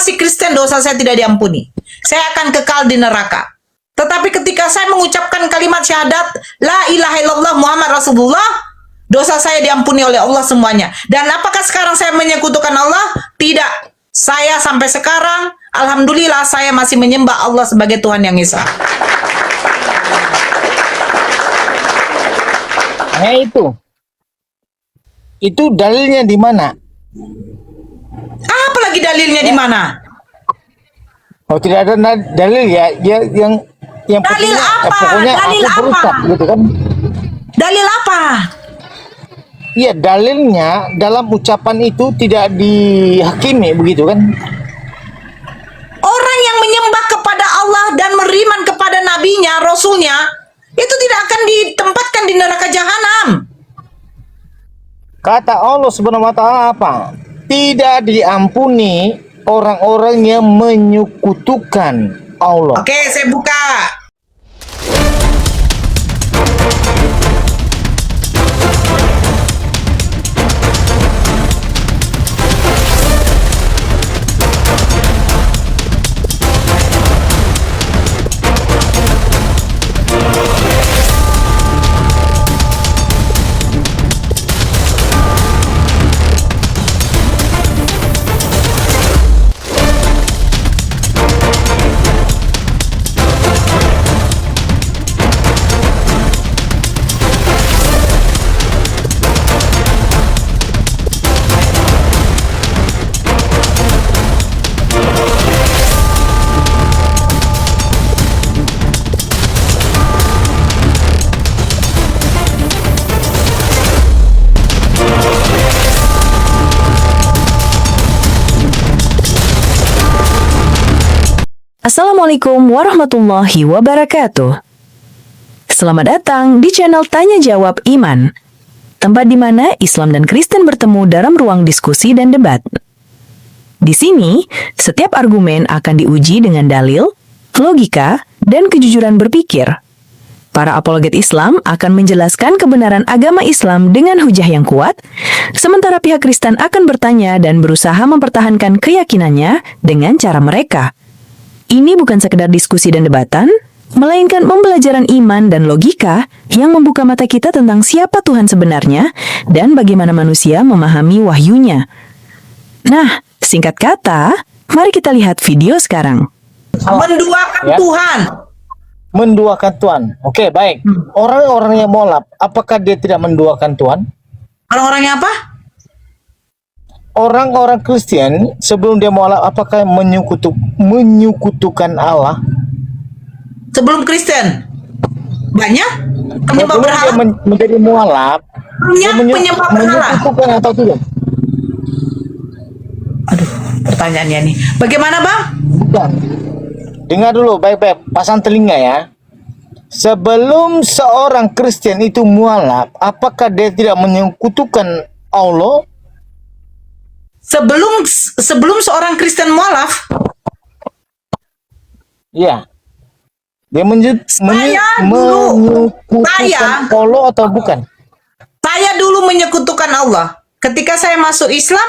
masih Kristen, dosa saya tidak diampuni. Saya akan kekal di neraka. Tetapi ketika saya mengucapkan kalimat syahadat, La ilaha illallah Muhammad Rasulullah, dosa saya diampuni oleh Allah semuanya. Dan apakah sekarang saya menyekutukan Allah? Tidak. Saya sampai sekarang, alhamdulillah, saya masih menyembah Allah sebagai Tuhan yang Esa. Nah itu dalilnya di mana? Apalagi dalilnya di mana? Oh, tidak ada dalil ya, yang Dalil apa? pokoknya Dalil aku berucap apa? gitu kan? Dalil apa? Iya, dalilnya dalam ucapan itu tidak dihakimi begitu kan? Orang yang menyembah kepada Allah dan beriman kepada nabinya, rasulnya, itu tidak akan ditempatkan di neraka jahanam. Kata Allah Subhanahu wa taala apa? Tidak diampuni orang-orang yang menyekutukan Allah. Oke, saya buka. Assalamualaikum warahmatullahi wabarakatuh. Selamat datang di channel Tanya Jawab Iman, tempat di mana Islam dan Kristen bertemu dalam ruang diskusi dan debat. Di sini, setiap argumen akan diuji dengan dalil, logika, dan kejujuran berpikir. Para apologet Islam akan menjelaskan kebenaran agama Islam dengan hujah yang kuat, sementara pihak Kristen akan bertanya dan berusaha mempertahankan keyakinannya dengan cara mereka. Ini bukan sekedar diskusi dan debatan, melainkan pembelajaran iman dan logika yang membuka mata kita tentang siapa Tuhan sebenarnya dan bagaimana manusia memahami wahyunya. Nah, singkat kata, mari kita lihat video sekarang. Menduakan Ya. Tuhan. Menduakan Tuhan. Oke, baik. Orang-orang yang molaf, apakah dia tidak menduakan Tuhan? Orang-orangnya apa? Orang-orang Kristen sebelum dia molaf, apakah menyekutukan Allah? Sebelum Kristen. Banyak penyembah Sebelum berhala. dia menjadi mualaf, dia Banyak penyembah berhala. menyekutukan atau tidak? Aduh, pertanyaannya nih. Bagaimana, Bang? Bukan. Dengar dulu, baik-baik, pasang telinga ya. Sebelum seorang Kristen itu mualaf, apakah dia tidak menyekutukan Allah? Sebelum seorang Kristen mualaf, Ya. Dia Saya dulu- menyekutukan Allah atau bukan? saya dulu menyekutukan Allah. Ketika saya masuk Islam,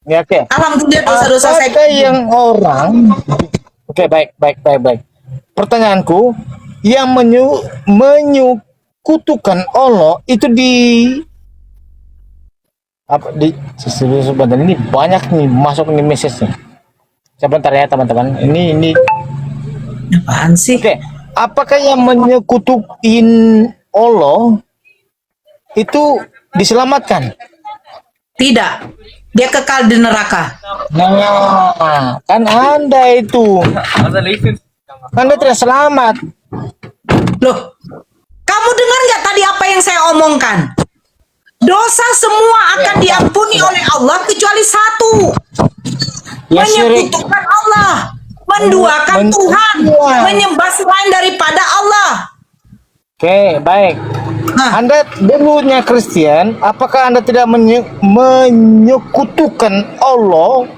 Ya, oke. alhamdulillah dosa-dosa saya. Apakah yang orang Oke, baik. Pertanyaanku, yang menyekutukan Allah itu sebentar, ini banyak nih masuk nih message nih. Sebentar ya teman-teman. Ini Apaan sih? oke. Apakah yang menyekutukin Allah itu diselamatkan? Tidak. Dia kekal di neraka. Nah, kan Anda itu. Anda tidak selamat. Loh, kamu dengar nggak tadi apa yang saya omongkan? Dosa semua akan diampuni oleh Allah kecuali satu. Ya, syirik. Menyekutukan Allah, menduakan Tuhan, menyembah selain daripada Allah. Oke, baik. Nah, Anda dulunya Kristen, apakah Anda tidak menyekutukan Allah?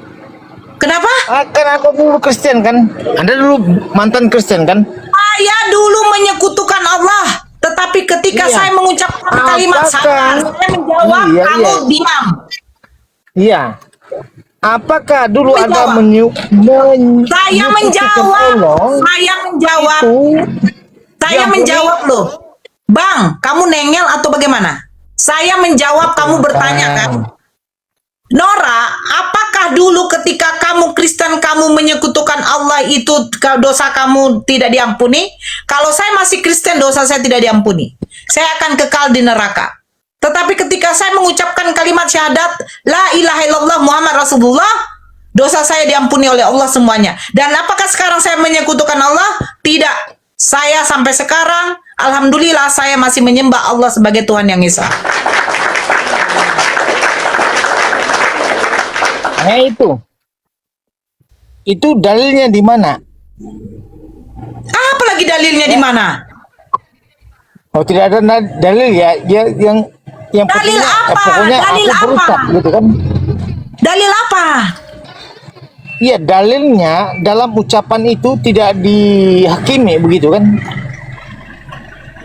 kenapa? Kan aku dulu Kristen kan? Anda dulu mantan Kristen kan? Saya dulu menyekutukan Allah, tetapi ketika Iya. saya mengucapkan kalimat Apakah- salah, saya menjawab, Iya, kamu iya. diam. Iya. apakah dulu Menjawab. ada Saya menjawab. Saya menjawab. Saya menjawab loh. Bang, kamu nengel atau bagaimana? Saya menjawab, kamu bertanya kan? Nora, apakah dulu ketika kamu Kristen kamu menyekutukan Allah itu dosa kamu tidak diampuni? Kalau saya masih Kristen dosa saya tidak diampuni. Saya akan kekal di neraka. Tetapi ketika saya mengucapkan kalimat syahadat la ilaha illallah Muhammad Rasulullah, dosa saya diampuni oleh Allah semuanya. Dan apakah sekarang saya menyekutukan Allah? Tidak. Saya sampai sekarang alhamdulillah saya masih menyembah Allah sebagai Tuhan yang Esa. Nah itu dalilnya di mana? Apalagi dalilnya di mana? Oh, tidak ada dalil ya, yang Dalil apa? pokoknya Dalil aku apa? berusaha gitu kan? Dalil apa? Iya, dalilnya dalam ucapan itu tidak dihakimi begitu kan?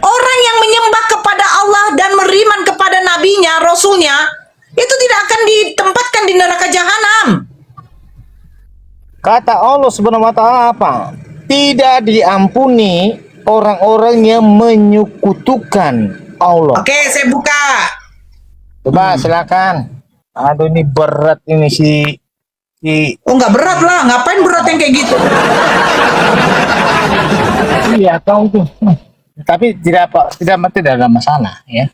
Orang yang menyembah kepada Allah dan beriman kepada nabinya, rasulnya, itu tidak akan ditempatkan di neraka jahanam. Kata Allah Subhanahu wa taala apa? Tidak diampuni orang-orang yang menyekutukan Allah. Oke, saya buka. Coba silakan. Aduh, ini berat ini si Oh, nggak berat lah. Ngapain berat yang kayak gitu? iya tahu tuh. Tapi tidak ada masalah ya.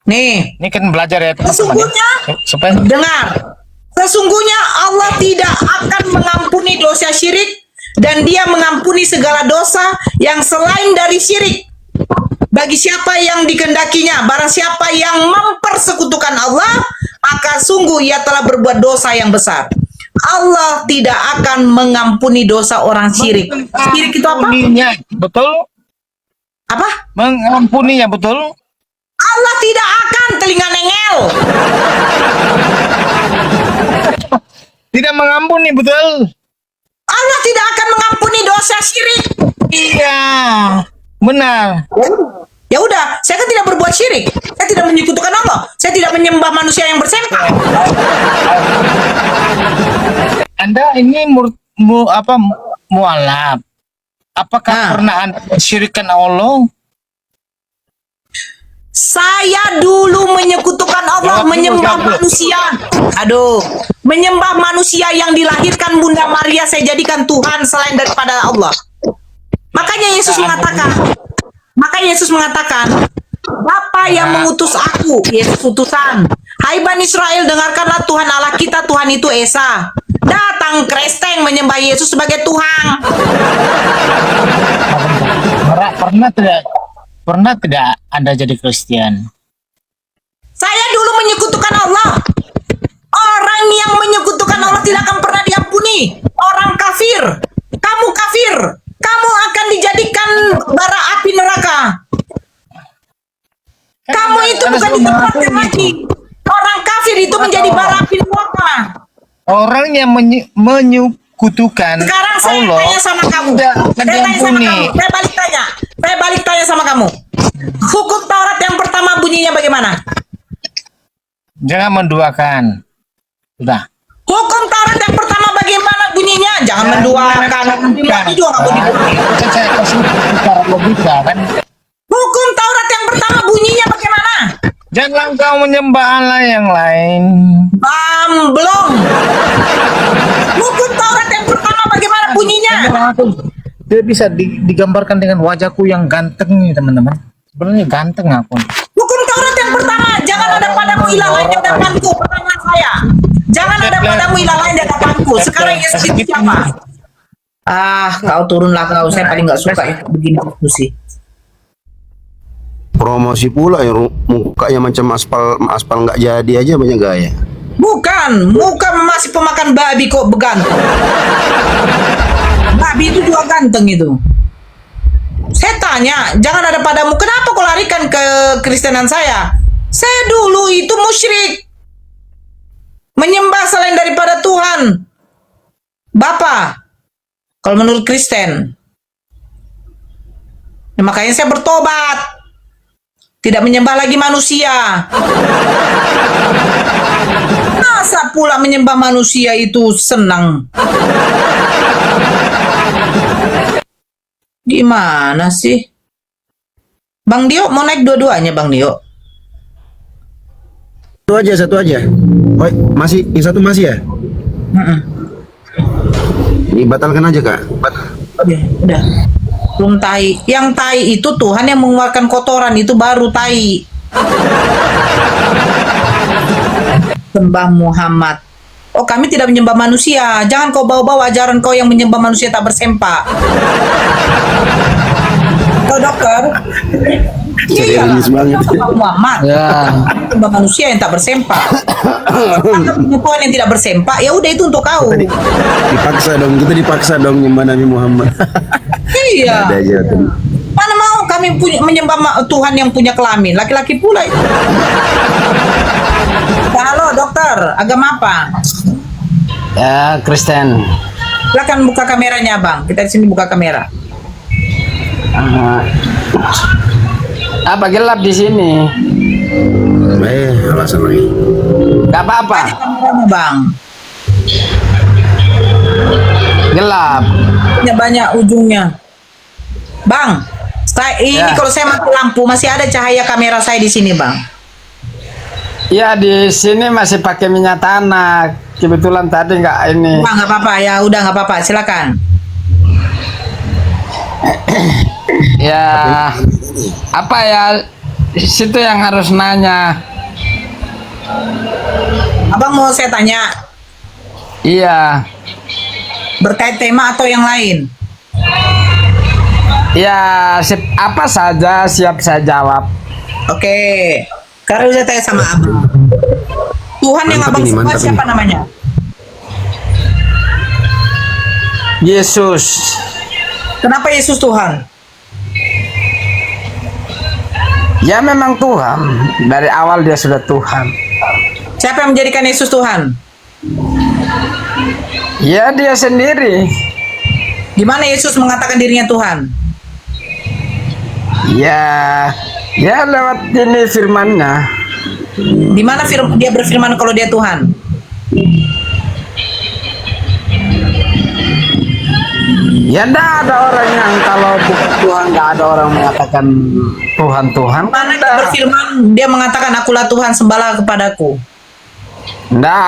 Nih, Ini kan belajar ya teman-teman. sesungguhnya, Supaya dengar. Sesungguhnya Allah tidak akan mengampuni dosa syirik dan Dia mengampuni segala dosa yang selain dari syirik. Bagi siapa yang dikehendakinya, barang siapa yang mempersekutukan Allah, maka sungguh ia telah berbuat dosa yang besar. Allah tidak akan mengampuni dosa orang syirik. Syirik itu apa? mengampuninya, betul? Apa? Mengampuninya, betul? Allah tidak akan, telinga nengel. Tidak mengampuni, betul? Allah tidak akan mengampuni dosa syirik. Iya, benar. Ya udah, saya kan tidak berbuat syirik. Saya tidak menyekutukan Allah. Saya tidak menyembah manusia yang bersempak. Anda ini mualaf. Apakah pernah Anda mensyirikkan Allah? Saya dulu menyekutukan Allah, menyembah manusia. Aduh, menyembah manusia yang dilahirkan Bunda Maria saya jadikan Tuhan selain daripada Allah. Makanya Yesus mengatakan, Bapa yang mengutus aku, Yesus utusan. Hai Bani Israel, dengarkanlah Tuhan Allah kita, Tuhan itu Esa. Datang Kristen menyembah Yesus sebagai Tuhan. Pernah tidak Anda jadi Kristen? Saya dulu menyekutukan Allah. Orang yang menyekutukan Allah tidak akan pernah diampuni. Orang kafir. Kamu kafir. Kamu akan dijadikan bara api neraka. Kamu itu bukan ditempatkan lagi. Orang kafir itu menjadi bara api neraka. Orang yang menyekutukan Sekarang saya Allah tanya sama kamu. tidak akan Saya tanya sama diampuni. kamu. Saya balik tanya sama kamu. Hukum Taurat yang pertama bunyinya bagaimana? Jangan menduakan. Sudah. Hukum Taurat yang pertama bagaimana bunyinya? Jangan menduakan. Lagi juga nggak boleh dibunuh. Kan saya kasih secara logika kan. Hukum Taurat yang pertama bunyinya bagaimana? Jangan kau menyembah Allah yang lain. Belum. Hukum Taurat yang pertama bagaimana bunyinya? Tidak bisa digambarkan dengan wajahku yang ganteng nih teman-teman. Sebenarnya ganteng aku. Hukum Taurat yang pertama, jangan ada padamu ilah lain di hadapanku. Pertanyaan saya. Jangan ada padamu ilah lain di hadapanku. Sekarang Yesus itu siapa? Kau turunlah kau. Saya paling nggak suka ya begini diskusi. Promosi pula yang mukanya macam aspal nggak jadi aja banyak gaya. Bukan, muka masih pemakan babi kok bergantung. Babi itu juga ganteng itu. Saya tanya, jangan ada padamu. Kenapa kau larikan ke Kristenan saya? Saya dulu itu musyrik. Menyembah selain daripada Tuhan. Bapa, kalau menurut Kristen. Nah, makanya saya bertobat. Tidak menyembah lagi manusia. Masa pula menyembah manusia itu senang? Gimana sih? Bang Dio mau naik dua-duanya, Bang Dio. Satu aja. Oh, masih yang satu masih ya? Mm-mm. Dibatalkan aja, Kak. Oke, udah. Belum tai. Yang tai itu Tuhan yang mengeluarkan kotoran, itu baru tai. Sembah Muhammad. Oh, kami tidak menyembah manusia. Jangan kau bawa-bawa ajaran kau yang menyembah manusia tak bersempak. Kau dokter? Iya, Serius banget. Sembah Muhammad. Ya, Sembah manusia yang tak bersempak. Kalau Tuhan yang tidak bersempak, ya udah itu untuk kau. Kita dipaksa dong nyembah Nabi Muhammad. Iya. Ada aja tuh. Mana mau kami punya menyembah Tuhan yang punya kelamin, laki-laki pula itu. Halo dokter, agama apa? ya Kristen. Silakan buka kameranya bang. Kita di sini buka kamera. Ah, apa gelap di sini? Alasan lagi. Gak apa-apa. Kameranya bang. Gelap. Punya banyak ujungnya. Bang, ini Ya. kalau saya mati lampu masih ada cahaya kamera saya di sini bang. Ya di sini masih pakai minyak tanah. Kebetulan tadi nggak ini. Bang nggak apa-apa ya, udah nggak apa-apa. Silakan. Ya apa ya? Situ yang harus nanya. Abang mau saya tanya Iya. berkait tema atau yang lain? Ya apa saja siap saya jawab. Oke, karena udah tanya sama abang. Tuhan yang Mantap abang ini, sembah mantap siapa ini. namanya? Yesus. Kenapa Yesus Tuhan? Ya memang Tuhan. Dari awal dia sudah Tuhan. Siapa yang menjadikan Yesus Tuhan? Ya dia sendiri. Gimana Yesus mengatakan dirinya Tuhan? Ya lewat ini firmannya. Di mana dia berfirman kalau dia Tuhan? Ya enggak ada orang yang kalau bukan Tuhan enggak ada orang mengatakan Tuhan. Mana dia berfirman dia mengatakan akulah Tuhan sembahlah kepadaku. Enggak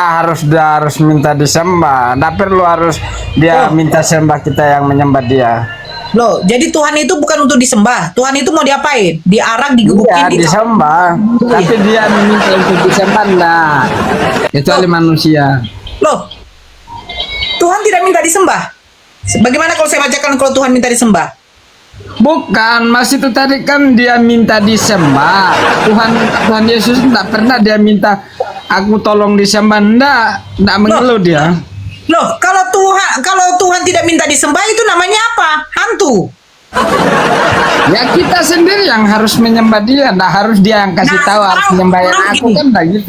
harus minta disembah. Enggak perlu harus dia Oh. minta sembah kita yang menyembah dia. Loh, jadi Tuhan itu bukan untuk disembah. Tuhan itu mau diapain? Diarak, digebukin, Iya disembah. Tapi dia meminta untuk disembah enggak. Kecuali manusia. Loh, Tuhan tidak minta disembah. Bagaimana kalau saya bacakan kalau Tuhan minta disembah? Bukan, Mas itu tadi kan dia minta disembah. Tuhan Yesus enggak pernah dia minta aku tolong disembah, enggak mengeluh dia. Loh, kalau Tuhan tidak minta disembah itu namanya apa? Hantu. Ya kita sendiri yang harus menyembah dia, enggak harus dia yang kasih tahu harus menyembah yang aku kan enggak gitu.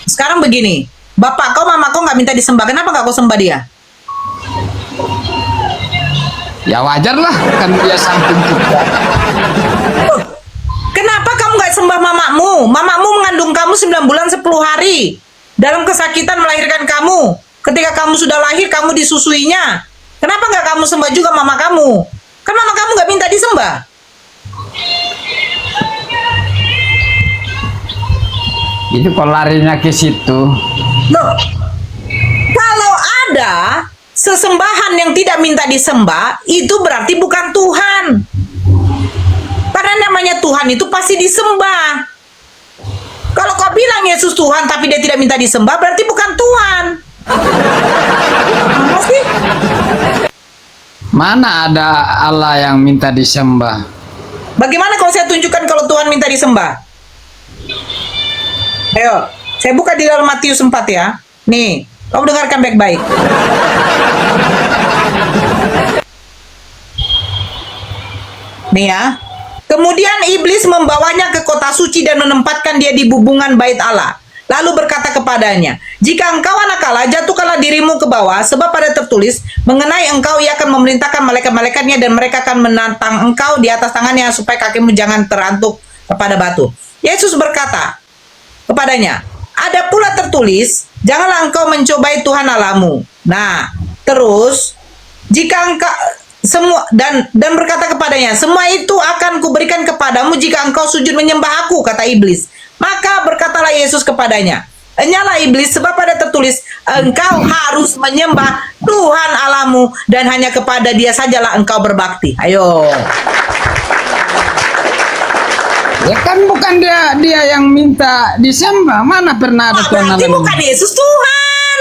Sekarang begini, bapak kau, mama kau nggak minta disembah, kenapa nggak kau sembah dia? Ya wajar lah, kan dia samping kita. Kenapa kamu nggak sembah mamamu? Mamamu mengandung kamu 9 bulan 10 hari. Dalam kesakitan melahirkan kamu. Ketika kamu sudah lahir, kamu disusuinya. Kenapa nggak kamu sembah juga mama kamu? Kan mama kamu nggak minta disembah. Itu kok larinya ke situ. Loh, kalau ada sesembahan yang tidak minta disembah, itu berarti bukan Tuhan. Karena namanya Tuhan itu pasti disembah. Kalau kau bilang Yesus Tuhan tapi dia tidak minta disembah, berarti bukan Tuhan. Mana sih? Mana ada Allah yang minta disembah? Bagaimana kalau saya tunjukkan kalau Tuhan minta disembah? Ayo, saya buka di dalam Matius 4 ya. Nih, kamu dengarkan baik-baik. Nih ya. Kemudian iblis membawanya ke kota suci dan menempatkan dia di bubungan bait Allah. Lalu berkata kepadanya, jika engkau anak Allah, jatuhkanlah dirimu ke bawah, sebab pada tertulis, mengenai engkau ia akan memerintahkan malaikat-malaikatnya dan mereka akan menantang engkau di atas tangannya supaya kakimu jangan terantuk kepada batu. Yesus berkata kepadanya, ada pula tertulis, janganlah engkau mencobai Tuhan Allahmu. Nah, terus jika engkau semua dan berkata kepadanya, semua itu akan kuberikan kepadamu jika engkau sujud menyembah aku, kata iblis. Maka berkatalah Yesus kepadanya, enyalah iblis, sebab ada tertulis, engkau harus menyembah Tuhan Allahmu dan hanya kepada Dia sajalah engkau berbakti. Ayo. Ya kan bukan dia yang minta disembah. Mana pernah ada Tuhan Berarti Allah? bukan Yesus Tuhan.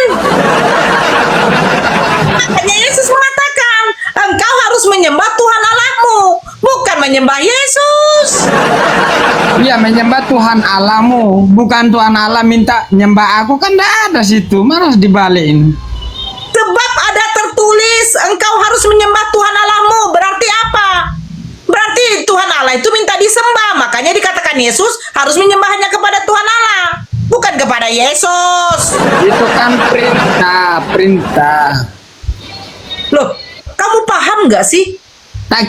Makanya Yesus mengatakan, engkau harus menyembah Tuhan Allahmu, bukan menyembah Yesus. Iya, menyembah Tuhan Allahmu, bukan Tuhan Allah minta nyembah aku, kan enggak ada situ. Mana harus dibalikin? Sebab ada tertulis, engkau harus menyembah Tuhan Allahmu. Berarti apa? Berarti Tuhan Allah itu minta disembah. Makanya dikatakan Yesus harus menyembahnya kepada Tuhan Allah, bukan kepada Yesus. Itu kan perintah. Loh, kamu paham nggak sih? Tak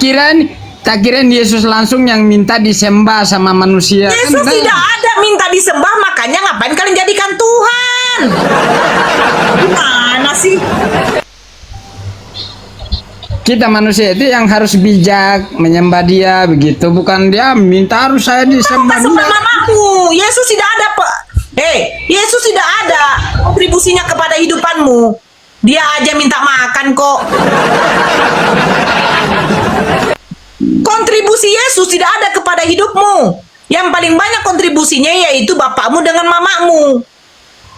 kirain Yesus langsung yang minta disembah sama manusia. Yesus Kan tidak ada minta disembah, makanya ngapain kalian jadikan Tuhan? Gimana sih? kita manusia itu yang harus bijak menyembah Dia begitu, bukan Dia minta harus saya disembah. Sembah mamamu. Yesus tidak ada, Yesus tidak ada kontribusinya kepada hidupanmu. Dia aja minta makan kok. Kontribusi Yesus tidak ada kepada hidupmu. Yang paling banyak kontribusinya yaitu bapakmu dengan mamamu.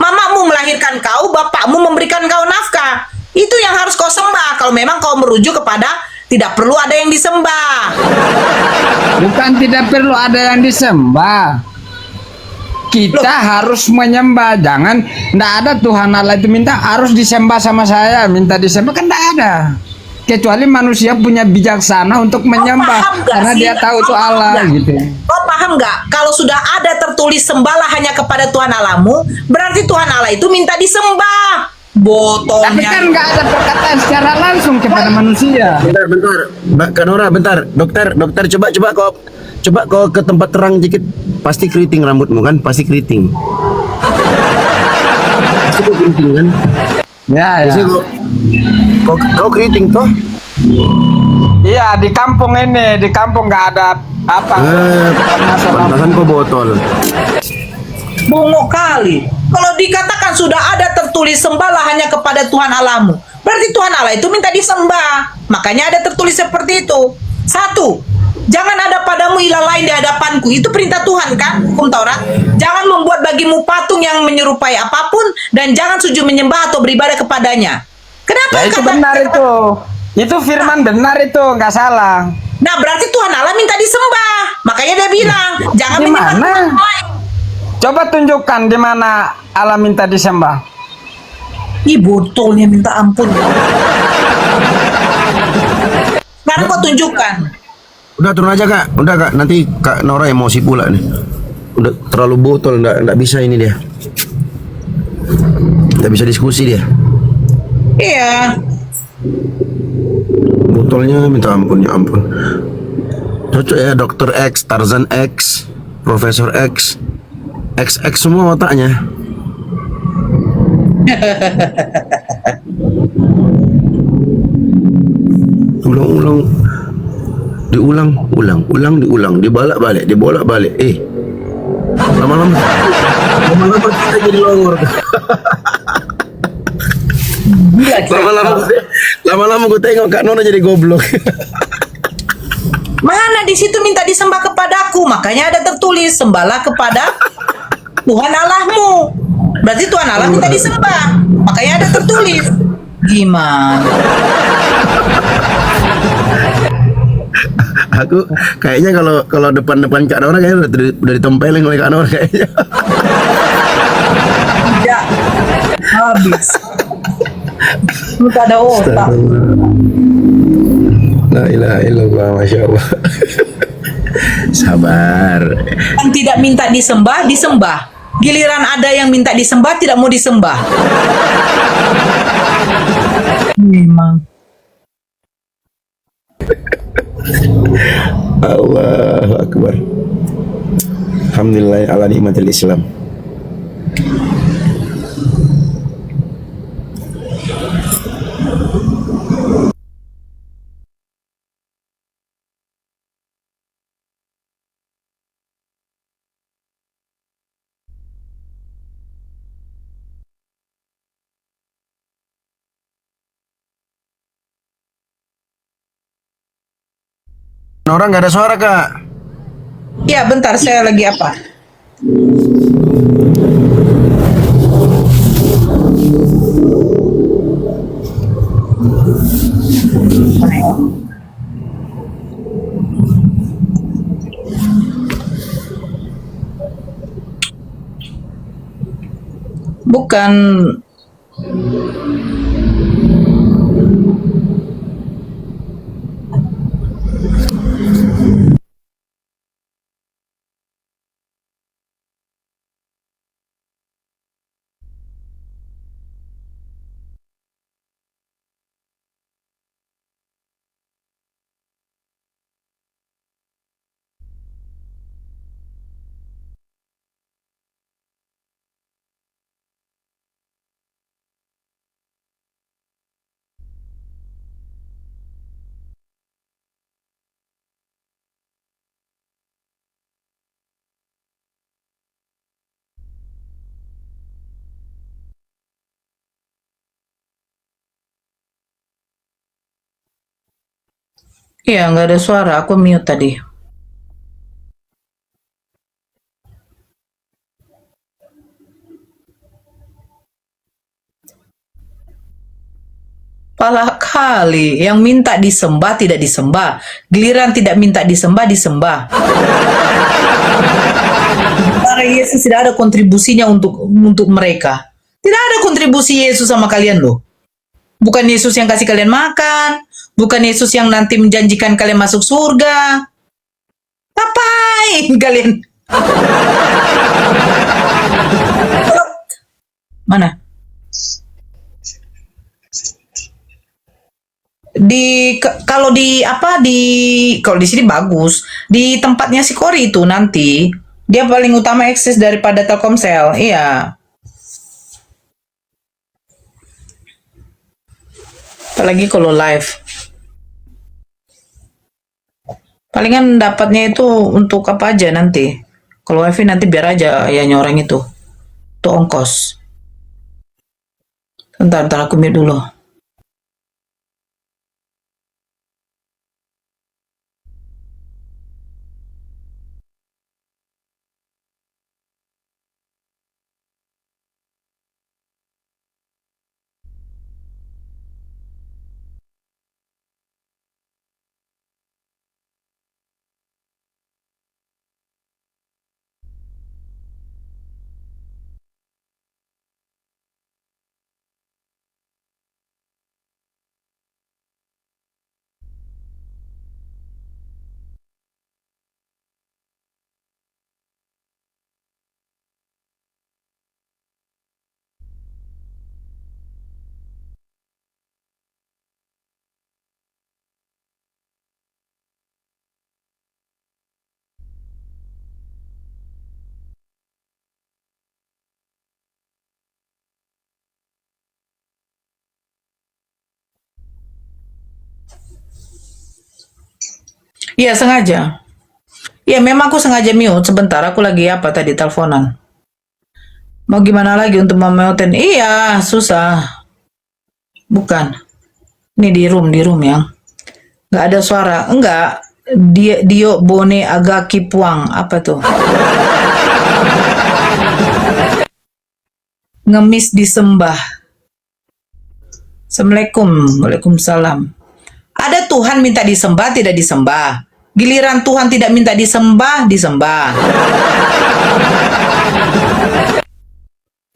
Mamamu melahirkan kau, bapakmu memberikan kau nafkah. Itu yang harus kau sembah kalau memang kau merujuk kepada tidak perlu ada yang disembah. Bukan tidak perlu ada yang disembah. Kita harus menyembah. Jangan, enggak ada Tuhan Allah itu minta harus disembah sama saya, minta disembah, kan enggak ada. Kecuali manusia punya bijaksana untuk menyembah karena dia tahu itu Allah gitu. Kau paham nggak? Kalau sudah ada tertulis sembahlah hanya kepada Tuhan Allahmu, berarti Tuhan Allah itu minta disembah. Botolnya. Tapi kan nggak ada perkataan secara langsung kepada manusia. Bentar, Mbak Kanora, bentar. Dokter, coba kau ke tempat terang dikit. Pasti keriting rambutmu kan? Pasti keriting. Pasti kau keriting kan? Ya. Pasti kau keriting toh? Iya, di kampung nggak ada apa. Pantasan kau botol. Bongok kali. Kalau dikatakan sudah ada tertulis sembahlah hanya kepada Tuhan Allahmu, berarti Tuhan Allah itu minta disembah. Makanya ada tertulis seperti itu. 1. Jangan ada padamu ilah lain di hadapanku. Itu perintah Tuhan kan? Hukum Taurat. Jangan membuat bagimu patung yang menyerupai apapun dan jangan sujud menyembah atau beribadah kepadanya. Kenapa? Ya itu benar itu. Itu firman benar itu, nggak salah. Nah, berarti Tuhan Allah minta disembah. Makanya dia bilang, jangan Di menyembah mana? Tuhan lain. Coba tunjukkan di mana Allah minta disembah. Ih, botolnya minta ampun. Sekarang kau tunjukkan. Udah turun aja kak, udah kak. Nanti Kak Nora emosi pula nih. Udah terlalu botol, nggak bisa ini dia. Nggak bisa diskusi dia. Iya. Botolnya minta ampun, ya ampun. Cocok ya, Dokter X, Tarzan X, Profesor X, XX semua otaknya. Diulang, dibolak-balik. Lama-lama kita jadi longor. Lama-lama gue tengok Kak Nona jadi goblok. Mana di situ minta disembah kepadaku? Makanya ada tertulis sembahlah kepada Tuhan Allahmu. Berarti Tuhan Allah minta disembah. Makanya ada tertulis. Gimana? Aku kayaknya kalau depan Kak Nora kayaknya udah ditempelin oleh Kak Nora kayaknya. Tidak. Habis. Lu tak ada otak. La ilaha illallah, masya Allah. Sabar. Yang tidak minta disembah, disembah. Giliran ada yang minta disembah, tidak mau disembah. Memang. Allahu Akbar. Alhamdulillah ala nikmatil Islam. Orang nggak ada suara kak. Ya, bentar, saya lagi apa? Bukan. Iya, nggak ada suara. Aku mute tadi. Pala kali, yang minta disembah tidak disembah. Giliran tidak minta disembah, disembah. Karena Yesus tidak ada kontribusinya untuk mereka. Tidak ada kontribusi Yesus sama kalian loh. Bukan Yesus yang kasih kalian makan. Bukan Yesus yang nanti menjanjikan kalian masuk surga. Ngapain kalian? Mana? Kalau di apa kalau di sini bagus. Di tempatnya si Kori itu nanti dia paling utama akses daripada Telkomsel. Iya. Apalagi kalau live. Palingan dapatnya itu untuk apa aja nanti. Kalau wifi nanti biar aja ya orang itu. Itu ongkos. Ntar aku mute dulu. Iya sengaja. Iya memang aku sengaja mute sebentar. Aku lagi apa tadi teleponan. Mau gimana lagi untuk memeutin? Iya susah. Bukan. Ini di room ya. Nggak ada suara. Enggak. Dio bone agak kipuang. Apa tuh? Ngemis disembah. Assalamualaikum. Waalaikumsalam. Ada Tuhan minta disembah, tidak disembah. Giliran Tuhan tidak minta disembah, disembah.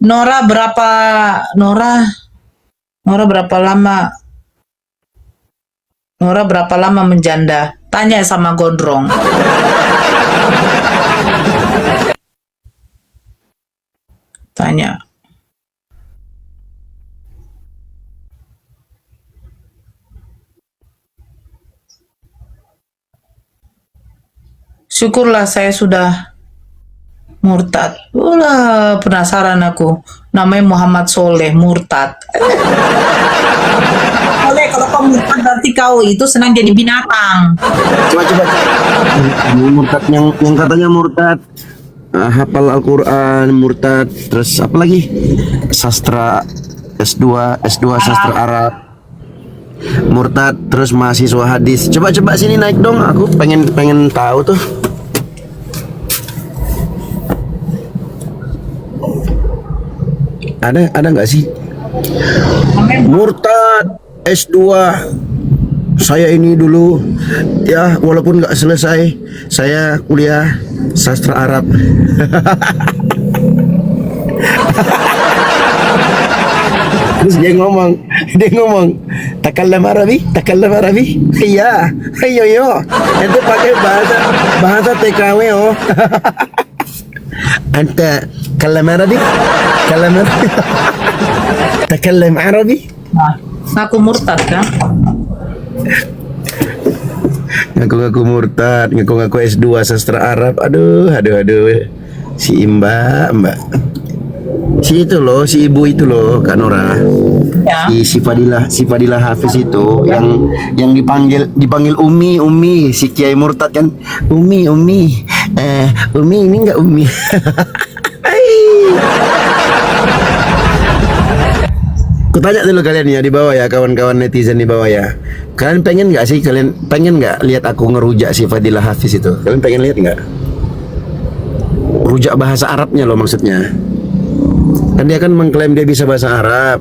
Nora berapa lama menjanda? Tanya sama Gondrong. Tanya. Syukurlah saya sudah Murtad. Ulah, penasaran aku. Namanya Muhammad Soleh, murtad. Soleh, kalau kau murtad berarti kau itu senang jadi binatang. Coba. Murtad yang katanya murtad. Hafal Al-Quran, murtad, terus apa lagi? Sastra S2 sastra Arab. Murtad, terus mahasiswa hadis. Coba sini naik dong, aku pengen tahu tuh. Ada nggak sih? Murtad S2. Saya ini dulu ya, walaupun nggak selesai, saya kuliah sastra Arab. Terus dia ngomong, takallam Arabi. Iya, ayo, itu pakai bahasa TKW oh. Anta kallam Arabi, takallam Arabi. Nah, aku murtad kan? Ngaku murtad, ngaku S2 sastra Arab. Aduh. Si Mbak. Si itu loh, si ibu itu loh, Kak Nora. Ya. Si Fadilah Hafiz itu yang dipanggil Umi, si Kiai Murtad kan. Umi ini enggak Umi. Kutanya dulu kalian ya di bawah ya, kawan-kawan netizen di bawah ya. Kalian pengen nggak lihat aku ngerujak si Fadilah Hafiz itu? Kalian pengen lihat nggak? Rujak bahasa Arabnya loh maksudnya. Kan dia kan mengklaim dia bisa bahasa Arab,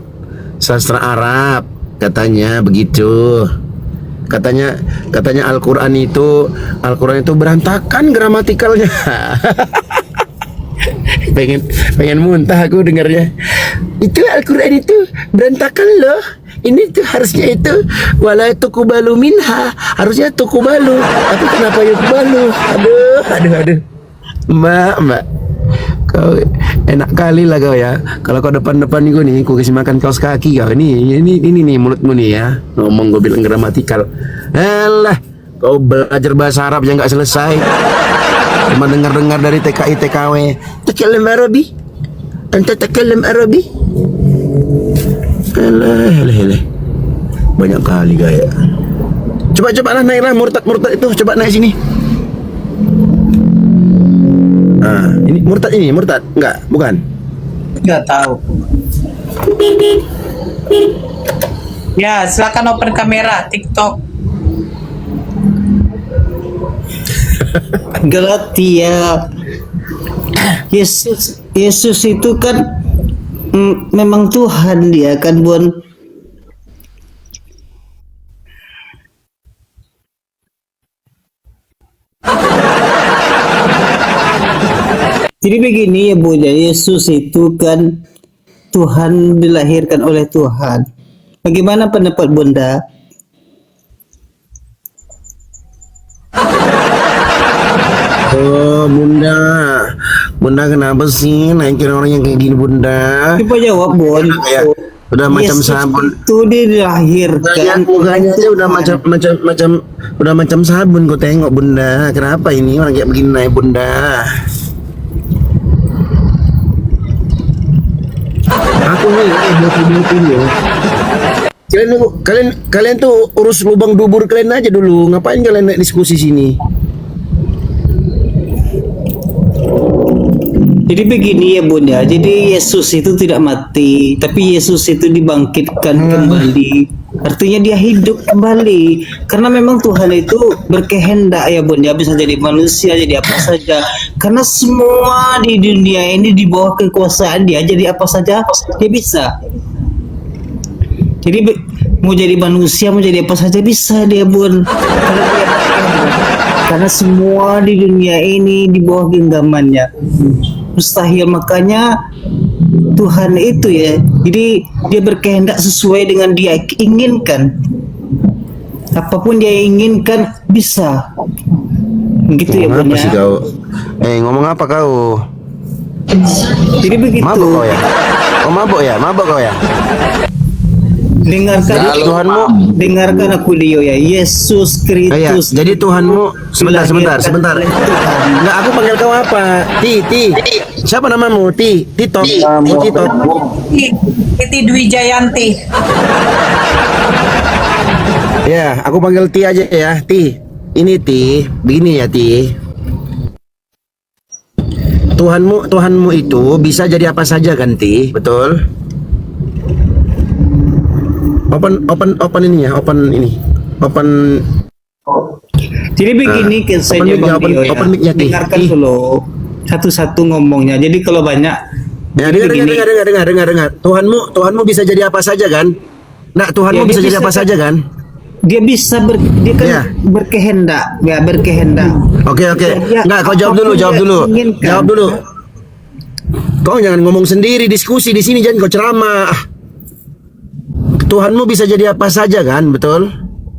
sastra Arab, katanya begitu. Katanya Al-Quran itu berantakan gramatikalnya. pengen muntah aku dengarnya. Itu Al-Quran itu berantakan loh. Ini tuh harusnya itu wala tuqbalu minha, harusnya tuqbalu. Tapi kenapa yuqbalu? Aduh. Mbak. Kau enak kali lah kau ya. Kalau kau depan gue nih, kau kasih makan kaos kaki kau. Ini nih mulutmu nih ya. Ngomong gue bilang gramatikal. Alah, kau belajar bahasa Arab yang nggak selesai. Cuma dengar dari TKI TKW. Takallam Arabi. Anta takallam Arabi. Alah. Banyak kali gaya. Coba lah naiklah murtad itu. Coba naik sini. Ini murtad enggak, bukan? Nggak tahu. Ya, silakan open kamera TikTok. Galatia. Yesus itu kan memang Tuhan, dia kan bukan. Jadi begini ya Bunda, Yesus itu kan Tuhan, dilahirkan oleh Tuhan. Bagaimana pendapat Bunda? Oh, Bunda kenapa sih naikin orang yang kayak gini, Bunda? Coba jawab, Bun. Ya, udah macam Yesus sabun. itu dilahirkan. Mukanya aja udah macam sabun. Kau tengok, Bunda. Kenapa ini orang kayak begini naik, Bunda? Aku nih ya. Kalian tuh urus lubang dubur kalian aja dulu. Ngapain kalian naik diskusi sini? Jadi begini ya Bunda, jadi Yesus itu tidak mati, tapi Yesus itu dibangkitkan kembali. Artinya dia hidup kembali. Karena memang Tuhan itu berkehendak ya Bunda, bisa jadi manusia, jadi apa saja. Karena semua di dunia ini di bawah kekuasaan dia, jadi apa saja dia bisa. Jadi mau jadi manusia, mau jadi apa saja bisa dia Bun. Karena dia berkehendak. Karena semua di dunia ini di bawah genggamannya. Mustahil, makanya Tuhan itu ya, jadi dia berkehendak sesuai dengan dia inginkan. Apapun dia inginkan bisa. Gitu ya Ngomong Bun apa sih ya. kau? Ngomong apa kau? Jadi begitu. Mabuk kau ya? Oh mabuk ya? Mabuk kau ya? Dengarkan Tuhanmu. dengarkan aku Dio ya. Yesus Ya, Kristus. jadi Tuhanmu sebentar. Dilahirkan oleh Tuhan. Enggak, aku panggil kau apa? Ti. Siapa namamu? Tito. Tito. Titi Dwi Jayanti. Ya, aku panggil Ti aja ya. Ti. Ini Ti, begini ya Ti. Tuhanmu itu bisa jadi apa saja kan Ti, betul? Open ini ya, open ini. Open. Jadi begini open saja mic-nya, Bang open- Dio ya. open mic-nya, Ti. Dengarkan Ti. dulu satu-satu ngomongnya. Jadi kalau banyak Ya, jadi dengar. Tuhanmu bisa jadi apa saja kan? Nah, Tuhanmu Ya, bisa dia jadi bisa apa saja kan? dia bisa dia kan Ya. berkehendak, ya berkehendak. Oke. Dia Enggak, kau jawab apapun dulu. dia inginkan. Jawab dulu. Kau jangan ngomong sendiri, diskusi di sini, jangan kau ceramah. Tuhanmu bisa jadi apa saja kan, betul?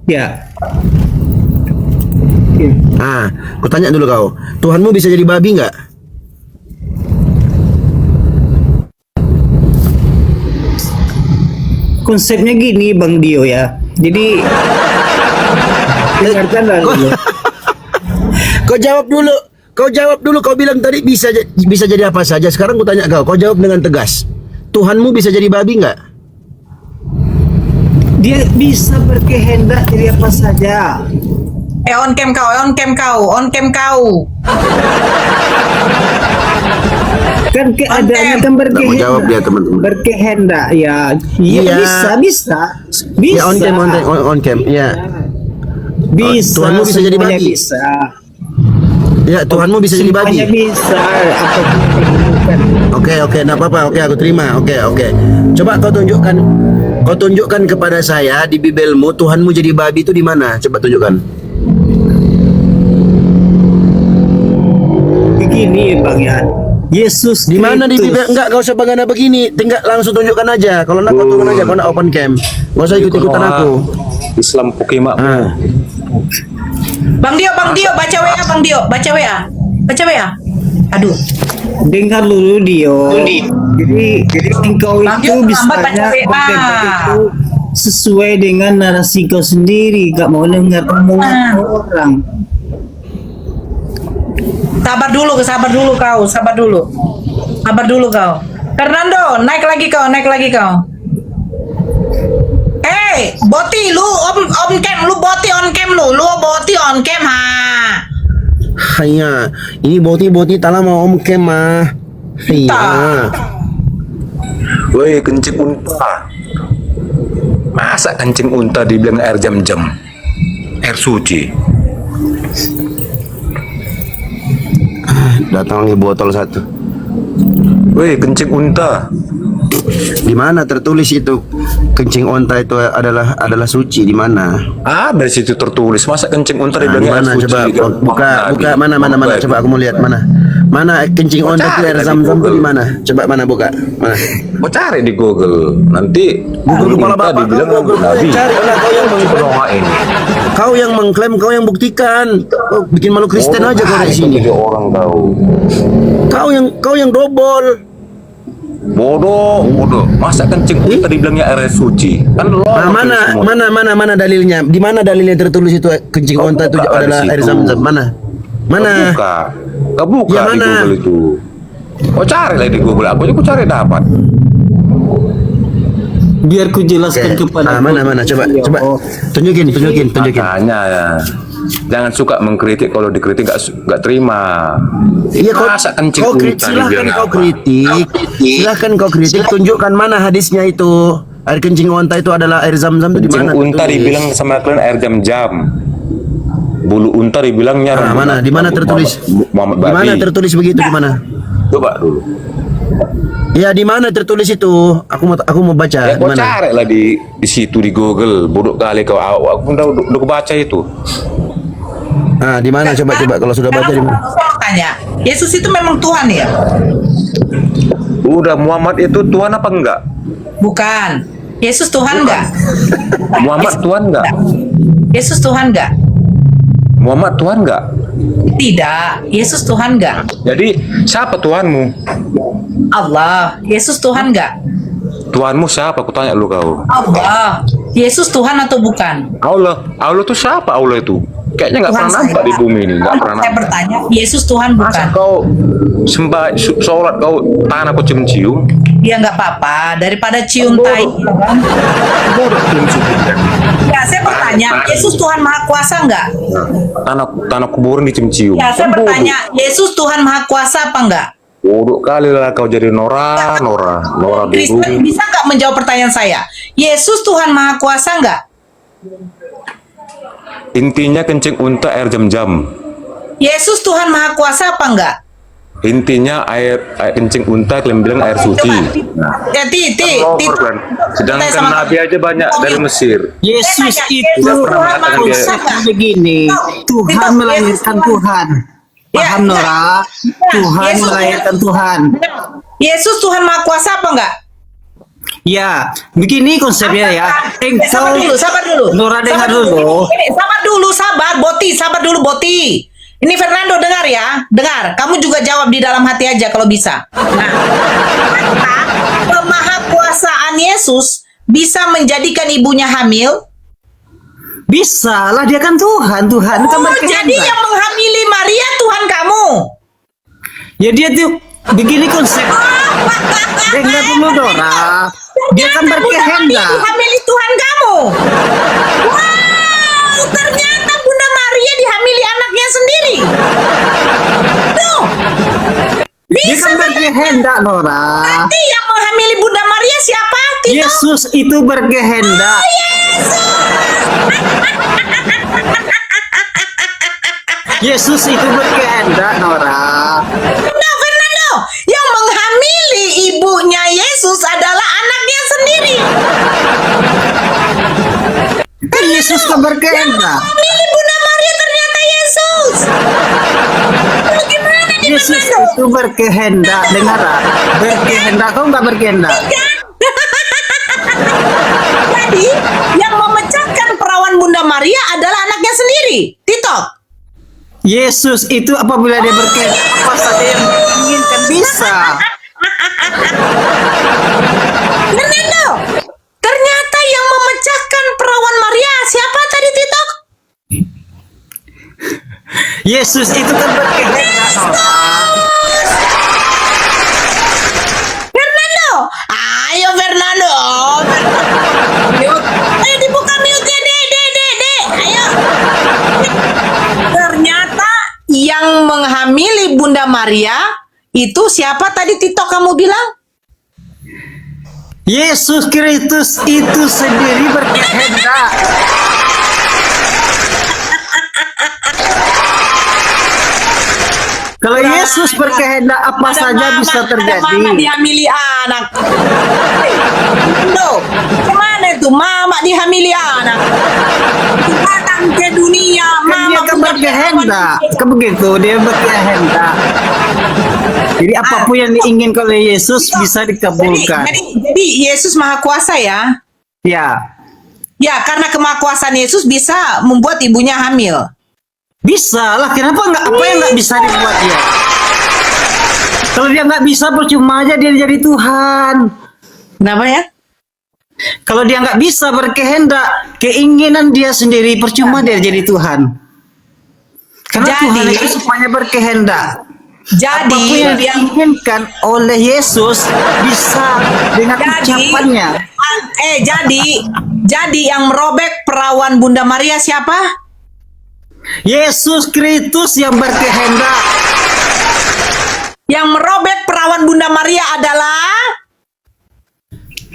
Ya. Nah, aku tanya dulu kau, Tuhanmu bisa jadi babi nggak? Konsepnya gini Bang Dio ya. Jadi dengarkanlah dulu. Kau jawab dulu. Kau bilang tadi bisa jadi apa saja. Sekarang aku tanya kau jawab dengan tegas. Tuhanmu bisa jadi babi nggak? Dia bisa berkehendak jadi apa saja. On cam kau. Kan keadaannya kan Nggak mau jawab dia, teman-teman. berkehendak ya. Iya Iya. bisa. Ya on cam. Ya. Bisa. Tuhanmu bisa jadi semuanya babi. Bisa. Ya, Tuhanmu bisa jadi babi. Semuanya bisa. Apapun yang diinginkan. Oke, enggak apa-apa. Oke, aku terima. Oke. Coba kau tunjukkan kepada saya di Bibelmu Tuhanmu jadi babi itu di mana? Coba tunjukkan. Begini Bang ya. Yesus Di mana di Kristus. Bibel? Enggak, kau usah bagaimana begini. Tinggal langsung tunjukkan aja. Kalau enggak kau turun aja, kau nak open cam. Enggak usah ikut-ikutan aku. Islam Pokemak. Ah. Bang Dio, baca WA Bang Dio, baca WA. Aduh. Dengar dulu Dio. Jadi engkau Bang itu Dio, bisa lambat baca WA. berdebat itu sesuai dengan narasi kau sendiri, gak mau dengar omongan orang. Sabar dulu kau. Fernando, naik lagi kau. Boti lu on cam lu, boti on cam ha. Hanya, ini boti tak lama om cam mah. Iya. Woi, kencing unta. Masa kencing unta dibilang air jam-jam? Air suci. Datang lagi botol satu. Woi, kencing unta. Di mana tertulis itu kencing onta itu adalah suci? Di mana? Dari situ tertulis. Masa kencing unta Nah, di dibilang air mana? suci? Coba buka mana? Coba aku mau lihat mana. Mana kencing onta itu air zam-zam itu di mana? Coba mana buka? Mana? Mau cari di Google. Nanti Google kepala unta bapak, dibilang kau Google Nabi. cari lah, kau yang Doain. Kau yang mengklaim, kau yang buktikan. Kau bikin malu Kristen aja kau di sini. Orang tahu. Kau yang dobol. Bodoh. Masa kencing unta dibilangnya air suci? Kan lo. Nah, mana dalilnya? Di mana dalilnya tertulis itu kencing onta itu buka adalah di air situ. zam-zam? Mana? Mana? Kau buka Ya, di mana? Google itu. Kau cari lah di Google. Aku cari dapat. Biar ku jelaskan Oke. kepada Mana? Coba tunjukin. Makanya ya, jangan suka mengkritik. Kalau dikritik gak terima. Iya, Masa kencing unta silahkan dibilang kau apa? kritik. Silahkan kau kritik. Tunjukkan mana hadisnya itu. Air kencing onta itu adalah air zam-zam itu di Kencing mana? unta tertulis? dibilang sama kalian air jam-jam. Bulu unta dibilangnya Nah, mana? Di mana tertulis? Muhammad Di mana Babi. tertulis begitu? Di mana? Coba dulu. Ya, di mana tertulis itu? Aku mau baca. Ya, Di kau mana? cari lah di situ di Google. Bodoh kali kau. Aku udah baca itu. Ah, di mana? Coba kalau sudah baca di mana? Saya mau tanya, Yesus itu memang Tuhan ya? Udah, Muhammad itu Tuhan apa enggak? Bukan. Yesus Tuhan enggak? Muhammad Tuhan enggak? Yesus Tuhan enggak? Muhammad Tuhan enggak? Tidak. Yesus Tuhan enggak? Jadi siapa Tuhanmu? Allah. Yesus Tuhan enggak? Tuhanmu siapa? Aku tanya lu kau. Allah. Yesus Tuhan atau bukan? Allah. Allah tuh siapa Allah itu? Kayaknya nggak Tuhan pernah nampak saya. di bumi ini. Nggak pernah Saya nampak. bertanya, Yesus Tuhan Masa bukan? kau sembah sholat kau tangan aku cium-cium? Ya nggak apa-apa, daripada cium tai. Ya, saya bertanya, Yesus Tuhan Maha Kuasa nggak? Tanah kuburan dicium-cium. Ya, saya bertanya, Yesus Tuhan Maha Kuasa apa nggak? Bodoh kali lah kau jadi Nora Kristen dulu. bisa nggak menjawab pertanyaan saya? Yesus Tuhan Maha Kuasa nggak? Intinya kencing unta air jam-jam. Yesus Tuhan Maha Kuasa apa nggak? Intinya air kencing unta kalian bilang air suci. Nah, Ya, over, kan? Sedangkan Sama- Nabi aja banyak dari Mesir. Yesus Saya tanya, itu Yesus Tuhan Maha mengatakan dia- Kuasa nggak? begini, Tuhan Yesus melahirkan Tuhan. Tuhan. Ya, Paham ya. Nora? Tuhan Yesus melahirkan Tuhan. Yesus Tuhan Maha Kuasa apa nggak? Ya, begini konsepnya ya. Sabar dulu. Nora dengar Sabar dulu. Ini, sabar dulu, Boti. Ini Fernando dengar ya, dengar. Kamu juga jawab di dalam hati aja kalau bisa. Nah, kemahakuasaan Yesus bisa menjadikan ibunya hamil. Bisa lah, dia kan Tuhan. Tuhan kan Oh, berkehendak. jadi yang menghamili Maria Tuhan kamu. Ya dia tuh begini konsep. Dengar dulu Nora. Dia kan Ternyata Bunda Maria berkehendak. dihamili Tuhan kamu. Wow, ternyata Bunda Maria dihamili anaknya sendiri. Tuh. Dia Bisa kan berkehendak Nora. berarti yang menghamili Bunda Maria siapa? Tito. Yesus itu berkehendak. Yesus itu berkehendak Nora. Fernando, yang menghamili ibunya Yesus adalah anaknya sendiri. Kan Yesus kan berkehendak. Menghamili Bunda Maria ternyata Yesus. Bagaimana nih Yesus Fernando? itu berkehendak. Dengar berkehendak, kau nggak berkehendak? Jadi yang memecahkan perawan Bunda Maria adalah anaknya sendiri. Tito. Yesus itu apabila dia berkehendak apa saja yang diinginkan bisa. Fernando. Ternyata yang memecahkan perawan Maria siapa tadi Tito? Yesus itu kan berkehendak Nora. Fernando. Ayo Fernando. Mute. Ayo dibuka mute Dek. Ayo. Ternyata yang menghamili Bunda Maria itu siapa tadi Tito kamu bilang? Yesus Kristus itu sendiri berkehendak. Kalau Yesus berkehendak apa Ada saja mama, bisa ada terjadi. mama dihamili anak. Loh, kemana itu mama dihamili anak? Datang ke dunia, Kan mama dia kan punya berkehendak. perawan. Kan begitu, dia berkehendak. Jadi apapun yang diinginkan oleh Yesus bisa dikabulkan. Jadi Yesus Maha Kuasa ya. Ya, Ya, karena kemahakuasaan Yesus bisa membuat ibunya hamil. bisa lah. Kenapa nggak? Apa yang nggak bisa dibuat dia? Kalau dia nggak bisa, percuma aja dia jadi Tuhan. Kenapa ya? Kalau dia nggak bisa berkehendak, keinginan dia sendiri, percuma dia jadi Tuhan. Karena Jadi- Tuhan itu supaya berkehendak. Apapun Jadi, yang diinginkan oleh Yesus bisa dengan ucapannya. jadi yang merobek perawan Bunda Maria siapa? Yesus Kristus yang berkehendak. Yang merobek perawan Bunda Maria adalah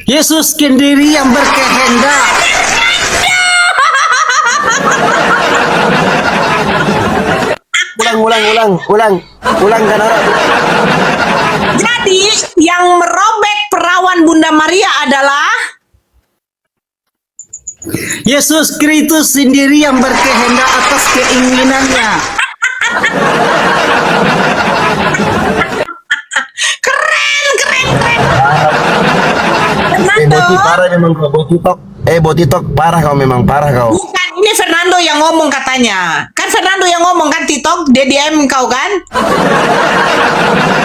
Yesus sendiri yang berkehendak. Ulang kan orang. Jadi yang merobek perawan Bunda Maria adalah Yesus Kristus sendiri yang berkehendak atas keinginannya. keren. Boti Fernando, parah memang kau Boti tok. Boti tok parah kau memang parah kau. bukan Ini Fernando yang ngomong katanya. Kan Fernando yang ngomong kan TikTok, dia DM kau kan?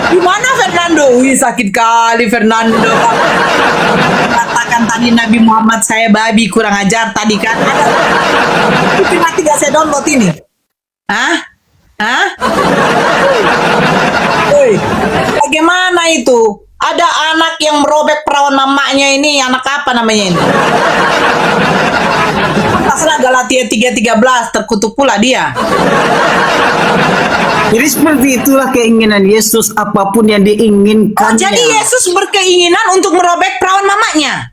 Gimana Fernando? Wih sakit kali Fernando. Katakan tadi Nabi Muhammad saya babi, kurang ajar tadi kan. Itu nanti gak saya download ini. Hah? Hah? Woi, bagaimana itu? Ada anak yang merobek perawan mamanya ini, anak apa namanya ini? Pasal Galatia 3:13, terkutuk pula dia. Jadi seperti itulah keinginan Yesus, apapun yang diinginkannya. Jadi Yesus berkeinginan untuk merobek perawan mamanya.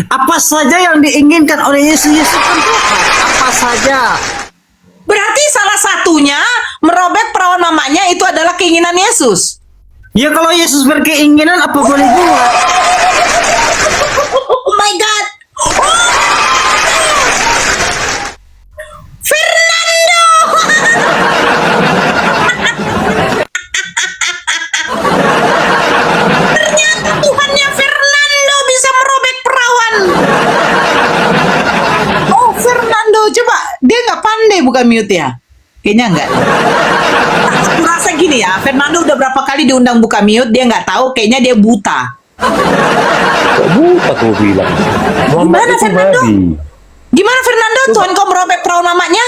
Apa saja yang diinginkan oleh Yesus, Yesus tentukan. Apa saja. Berarti salah satunya merobek perawan mamanya itu adalah keinginan Yesus. Ya kalau Yesus berkeinginan apa boleh buat? Oh my God. Fernando. Ternyata Tuhannya Fernando bisa merobek perawan. Oh Fernando, coba dia nggak pandai buka mute ya? Kayaknya nggak. Aku rasa gini ya, Fernando udah berapa kali diundang buka mute, dia nggak tahu, kayaknya dia buta. Kok buta kau bilang? Muhammad Gimana itu Fernando? babi. Gimana Fernando? Tuhan kau merobek perawan mamanya?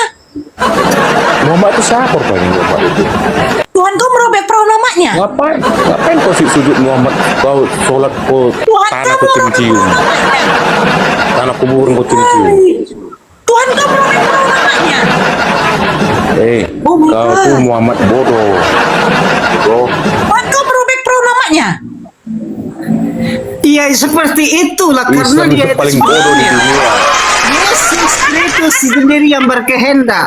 Muhammad itu siapa kau ini Muhammad itu? Tuhan kau merobek perawan mamanya? Ngapain? Ngapain kau sujud Muhammad? Kau sholat kau Tuhan tanah kau kau merobek cium-cium. perawan mamanya? Tanah kuburan kau cium-cium. Tuhan kau merobek perawan mamanya? Kau my God. tuh Muhammad bodoh. Bodoh. Tuhan kau merobek perawan mamanya? Iya seperti itulah karena Islam dia itu paling bodoh di dunia. Yesus itu sendiri yang berkehendak.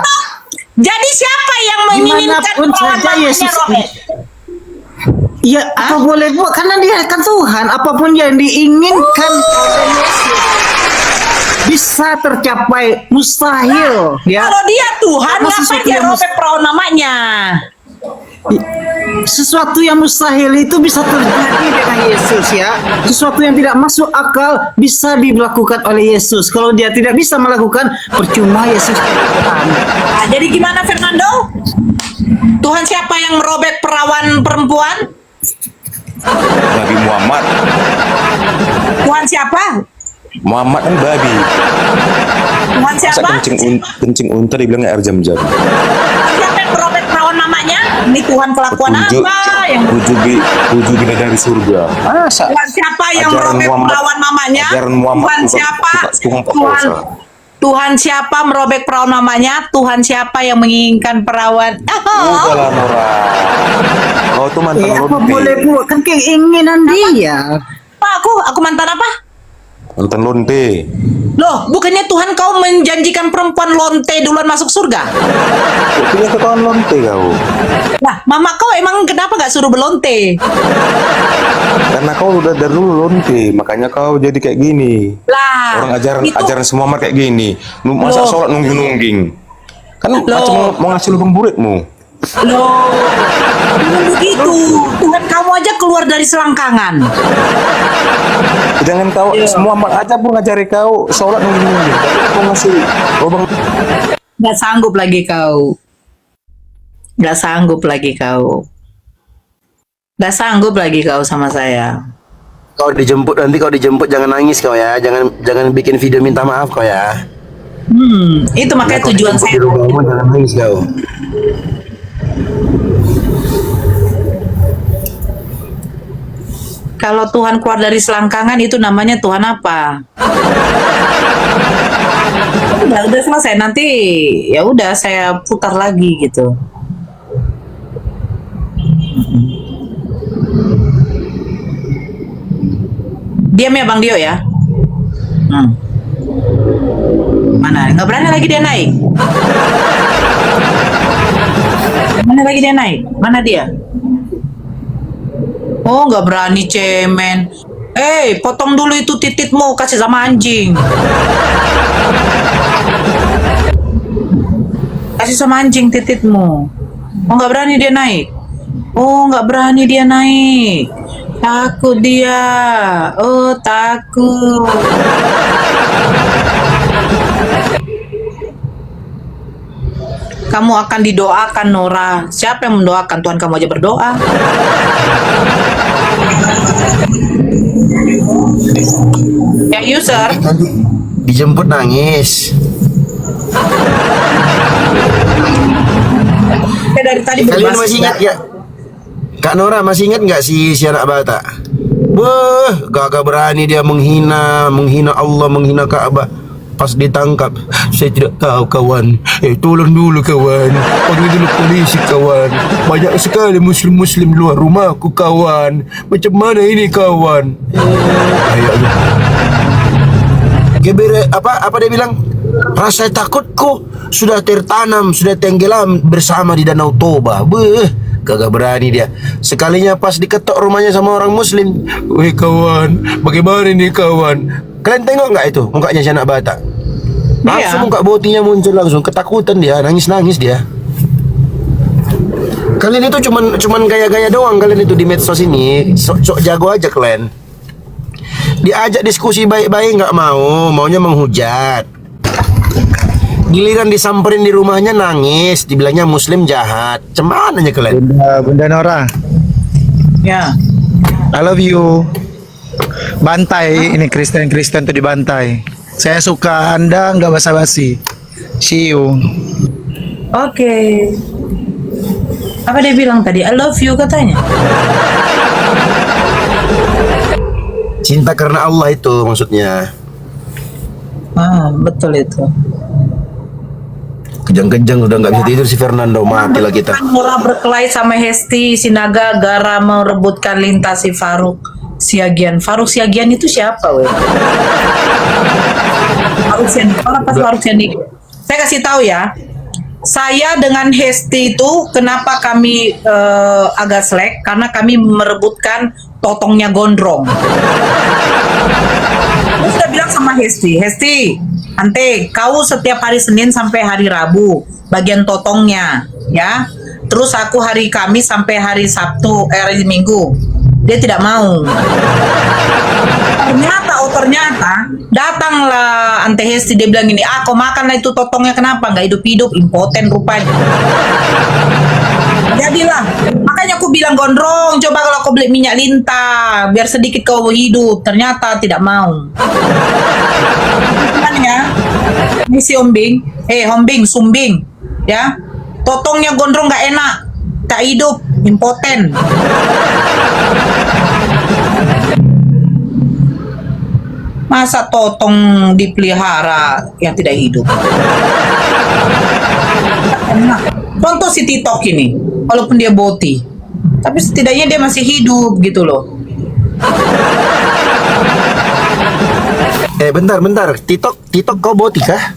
Jadi siapa yang menginginkan Dimanapun perawan saja mamanya Yesus. robek? Ya apa boleh buat karena dia kan Tuhan, apapun yang diinginkan oleh Yesus bisa tercapai, mustahil ya. Kalau dia Tuhan, Apa ngapain sesuatu dia yang robek perawan mamanya? Sesuatu yang mustahil itu bisa terjadi dengan Yesus ya. Sesuatu yang tidak masuk akal bisa dilakukan oleh Yesus. Kalau dia tidak bisa melakukan, percuma Yesus tidak Tuhan. Nah, jadi gimana Fernando? Tuhan siapa yang merobek perawan perempuan? Nabi Muhammad. Tuhan siapa? Muhammad kan babi. Tuhan Masa siapa? kencing unta dibilangnya air jam-jam. Siapa yang merobek perawan mamanya? Ini Tuhan kelakuan apa? Yang tujuh bidadari surga. Masa? Tuhan siapa yang Ajaran merobek Muhammad- perawan mamanya? ajaran Muhammad Tuhan bukan- siapa? bukan pekosa. Tuhan siapa merobek perawan mamanya? Tuhan siapa yang menginginkan perawan? Udahlah Nora. Kau tuh mantan Apa lonte. boleh buat kan keinginan dia. Pak, aku mantan apa? Mantan lonte. Loh, bukannya Tuhan kau menjanjikan perempuan lonte duluan masuk surga? Kok punya ketahuan lonte kau? Nah, mama kau emang kenapa gak suruh berlonte? Karena kau udah dari dulu lonte, makanya kau jadi kayak gini. Lah, Orang itu- ajaran semua mah kayak gini. Masa Loh. sholat nungging-nungging. Kan Loh. macam mau ngasih lubang buritmu. Loh, bukan begitu. Tuhan kamu aja keluar dari selangkangan. Jangan kau semua mak aja pun ngajari kau sholat nungging-nungging. Tapi kau ngasih lubang. Gak sanggup lagi kau. Gak sanggup lagi kau. Gak sanggup lagi kau sama saya. Kau dijemput nanti kau dijemput jangan nangis kau ya. Jangan bikin video minta maaf kau ya. Itu makanya tujuan Di saya. rumahmu jangan nangis kau. Kalau Tuhan keluar dari selangkangan itu namanya Tuhan apa? Udah selesai nanti ya udah saya putar lagi gitu. Diam ya Bang Dio ya. Mana? Nggak berani lagi dia naik. Mana lagi dia naik? Mana dia? Oh, nggak berani cemen. Potong dulu itu tititmu, kasih sama anjing. Kasih sama anjing tititmu. Oh, nggak berani dia naik. Oh, nggak berani dia naik. Takut dia. Oh, takut. kamu akan didoakan, Nora. Siapa yang mendoakan? Tuhan kamu aja berdoa. Ya, user. Dijemput nangis. Saya dari tadi Kalian berbasis masih ingat ya? Kak Nora masih ingat nggak si anak Batak? Wah, gak berani dia menghina Allah, menghina Ka'bah. Pas ditangkap, saya tidak tahu kawan. Tolong dulu kawan. Panggil dulu polisi kawan. Banyak sekali muslim-muslim luar rumahku kawan. Macam mana ini kawan? Gebere apa dia bilang? Rasa takutku sudah tertanam, sudah tenggelam bersama di Danau Toba. Kagak berani dia. Sekalinya pas diketok rumahnya sama orang muslim. Weh kawan, bagaimana ini kawan? Kalian tengok nggak itu mukanya si anak Batak? Langsung muka botinya muncul langsung, ketakutan dia, nangis-nangis dia. Kalian itu cuman gaya-gaya doang kalian itu di medsos ini. Sok jago aja kalian. Diajak diskusi baik-baik nggak mau, maunya menghujat. Giliran disamperin di rumahnya nangis, dibilangnya muslim jahat. Cemananya kalian? Bunda Nora, Ya. I love you. Bantai ini Kristen tuh dibantai. Saya suka Anda nggak basa-basi. See you. Oke. Apa dia bilang tadi? I love you katanya. Cinta karena Allah itu maksudnya. Betul itu. Kejang-kejang udah nggak bisa tidur si Fernando, matilah kita. Nora berkelahi sama Hesti Sinaga gara merebutkan lintas si Faruk Siagian. Faruk Siagian itu siapa, weh? Faruk Siagian. Faruk Siagian. Saya kasih tahu ya. Saya dengan Hesti itu kenapa kami agak selek? Karena kami merebutkan totongnya Gondrong. Saya sudah bilang sama Hesti, Ante, kau setiap hari Senin sampai hari Rabu bagian totongnya, ya. Terus aku hari Kamis sampai hari Sabtu, hari Minggu. Dia tidak mau. Ternyata datanglah Ante Hesti, dia bilang gini, kau makanlah itu totongnya, kenapa nggak hidup-hidup, impoten rupanya. Jadilah, makanya aku bilang Gondrong, coba kalau kau beli minyak lintah biar sedikit kau hidup. Ternyata tidak mau. Ya, ini si Hombing, Sumbing, ya, totongnya Gondrong nggak enak, tak hidup, impoten. Masa totong dipelihara yang tidak hidup? Contoh si TikTok ini, walaupun dia boti, tapi setidaknya dia masih hidup gitu loh. Bentar. TikTok kau boti kah?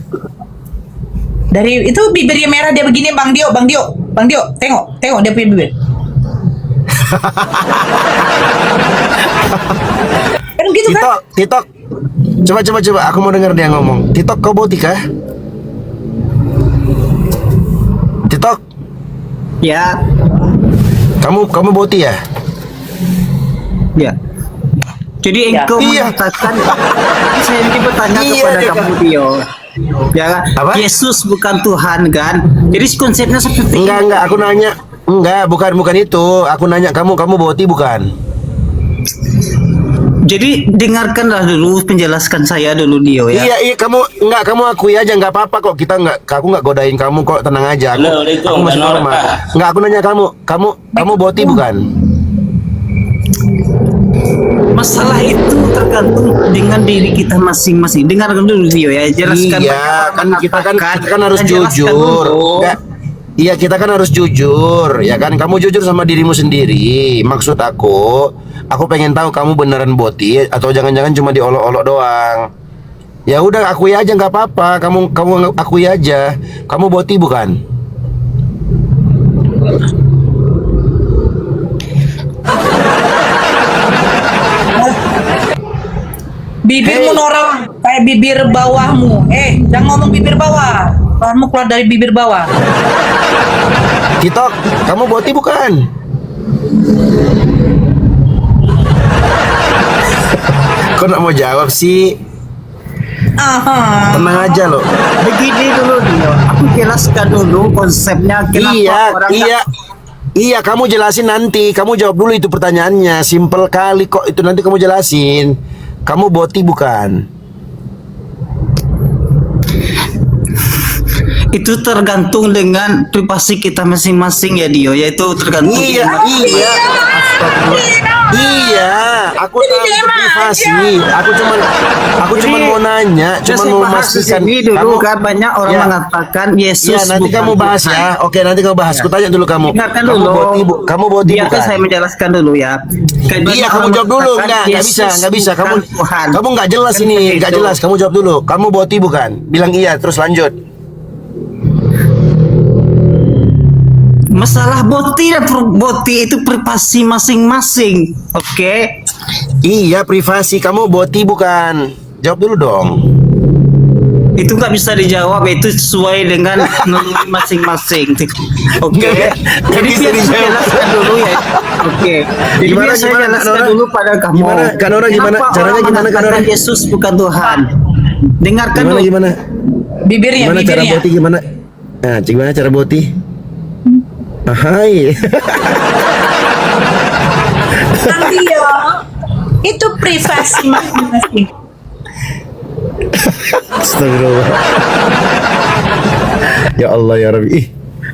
Dari itu bibirnya merah dia begini, Bang Dio, tengok dia punya bibir. Kan gitu kan? TikTok. Coba, aku mau dengar dia ngomong. TikTok kau boti kah? TikTok. Ya, Kamu boti ya? ya. Jadi Ya. engkau Iya. mengatakan saya ini bertanya Iya, kepada dia kamu Tio. Ya kan? Apa? Yesus bukan Tuhan kan? Jadi konsepnya seperti Enggak, aku nanya. Enggak, bukan itu. Aku nanya kamu boti bukan? Jadi dengarkanlah dulu penjelaskan saya dulu Dio ya. Iya, kamu akui aja, nggak apa-apa kok. Aku nggak godain kamu kok, tenang aja. Aku masih normal. Enggak, aku nanya kamu boti bukan? Masalah itu tergantung dengan diri kita masing-masing. Dengarkan dulu Dio ya, jelaskan. Iya, kita kan harus Jelaskan jujur. dulu. Enggak. Iya, kita kan harus jujur, ya kan? Kamu jujur sama dirimu sendiri. Maksud aku pengen tahu kamu beneran boti atau jangan-jangan cuma diolok-olok doang. Ya udah, akui aja, nggak apa-apa. Kamu akui aja. Kamu boti bukan? Bibirmu Nora kayak bibir bawahmu. Jangan ngomong bibir bawah. Kamu keluar dari bibir bawah. TikTok, kamu boti bukan? Kok nggak mau jawab sih? Aha. Tenang aja loh. Begini dulu Dio, aku jelaskan dulu konsepnya kenapa Iya, orang iya. Iya, kamu jelasin nanti. Kamu jawab dulu itu pertanyaannya. Simpel kali kok itu, nanti kamu jelasin. Kamu boti bukan? itu tergantung dengan privasi kita masing-masing ya Dio, yaitu tergantung Iya, iya. Iya, aku tahu itu privasi. Aku cuman mau nanya, cuman mau memastikan. ini dulu kan banyak orang Ya. mengatakan Yesus Ya, nanti bukan kamu bahas Tuhan. ya. Oke, nanti kamu bahas. Aku tanya dulu kamu. Dengarkan Kamu dulu. boti, kamu boti Biarkan bukan? saya menjelaskan dulu ya. Iya, kamu jawab dulu. Enggak bisa. Kamu enggak jelas ini, enggak jelas. Kamu jawab dulu. Kamu boti bukan? Bilang iya, terus lanjut. Masalah boti dan boti itu privasi masing-masing. Oke. Iya, privasi. Kamu boti bukan? Jawab dulu dong. Itu nggak bisa dijawab, itu sesuai dengan naluri masing-masing. Oke. Jadi bisa biar saya dijawab. jelaskan dulu ya. Oke. Jadi Gimana, biar saya gimana, jelaskan Nora? dulu pada kamu. Gimana, Kak Nora, gimana? Kenapa Caranya orang gimana, Kak mengatakan Nora? Yesus bukan Tuhan. Dengarkan Gimana, dulu. gimana? Bibirnya, Gimana cara bibirnya. boti gimana? Nah, gimana cara boti? Hai. Nanti ya. Itu privasi masing-masing. Astagfirullah. Ya Allah ya Rabbi. Ih,